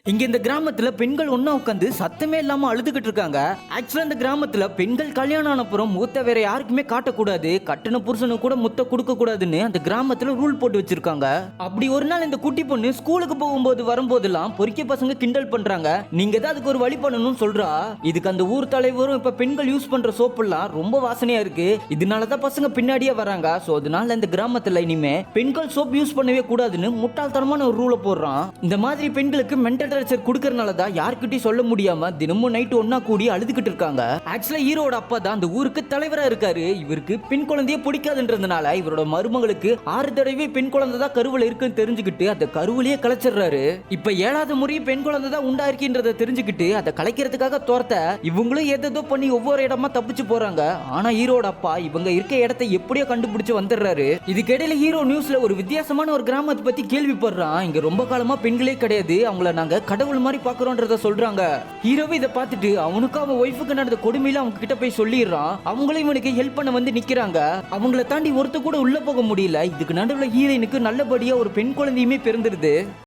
இங்க இந்த கிராமத்துல பெண்கள் ஒண்ணா உட்காந்து சத்தமே இல்லாம அழுதுகிட்டு இருக்காங்க. ஆக்சுவலா இந்த கிராமத்துல பெண்கள் கல்யாணம் ஆனப்புறம் மூத்த வேற யாருக்குமே காட்டக்கூடாது, கட்டின புருஷனுக்கு கூட முத்த கொடுக்க கூடாதுன்னு அந்த கிராமத்துல ரூல் போட்டு வச்சிருக்காங்க. அப்படி ஒரு நாள் இந்த குட்டி பொண்ணு ஸ்கூலுக்கு போகும்போது வரும்போதெல்லாம் பொறிக்க பசங்க கிண்டல் பண்றாங்க. நீங்க தான் அதுக்கு ஒரு வழி பண்ணணும்னு சொல்றா. இதுக்கு அந்த ஊர் தலைவரும் இப்ப பெண்கள் யூஸ் பண்ற சோப்பு எல்லாம் ரொம்ப வாசனையா இருக்கு, இதனாலதான் பசங்க பின்னாடியே வராங்க. சோ அதனால இந்த கிராமத்துல இனிமே பெண்கள் சோப் யூஸ் பண்ணவே கூடாதுன்னு முட்டாள்தனமான ஒரு ரூலை போடுறான். இந்த மாதிரி பெண்களுக்கு மென்டல் டார்ச்சர் கொடுக்கறனால தான் யார்கிட்டயும் சொல்ல முடியாம தினமும் நைட் ஒண்ணா கூடி அழுதுகிட்டு இருக்காங்க. ஆக்சுவலா ஹீரோட அப்பா தான் அந்த ஊருக்கு தலைவரா இருக்காரு. இவருக்கு பெண் குழந்தைய பிடிக்காதுன்றதுனால இவரோட மருமகளுக்கு 6 தடவை பெண் குழந்தை தான் கருவுல இருக்குன்னு தெரிஞ்சுக்கிட்டு அந்த கருவிலேயே கலைச்சிடுறாரு. இப்ப 7வது முறை பெண் குழந்தை தான் உண்டாயிருக்கின்றத தெரிஞ்சுக்கிட்டு அதை கலைக்கிறதுக்காக தோர்த்த இவங்களும் ஏதோ பண்ணி ஒவ்வொரு இடமா தப்பிச்சு போறாங்க. ஆனா ஹீரோட அப்பா இவங்க இருக்க இடத்தை எப்படியோ கண்டுபிடிச்சு வந்துடுறாரு. இதுக்கிடையில ஹீரோ நியூஸ்ல ஒரு வித்தியாசமான ஒரு கிராமத்தை பத்தி கேள்விப்படுறான். இங்க ரொம்ப காலமா பெண்களே கிடையாது, அவங்கள நாங்க கடவுள் மாதிரி பாக்குறோம்ன்றத சொல்றாங்க. ஹீரோவே இதை பார்த்துட்டு அவனுக்கு அவன் ஒய்ஃபுக்கு நடந்த கொடுமையில அவங்க கிட்ட போய் சொல்லிடுறான். அவங்களும் இவனுக்கு ஹெல்ப் பண்ண வந்து நிக்கிறாங்க. அவங்கள தாண்டி ஒருத்த கூட உள்ள போக முடியல. இதுக்கு நடுவுல ஹீரோயினுக்கு நல்லபடியா ஒரு பெண் குழந்தையுமே பிறந்துருது.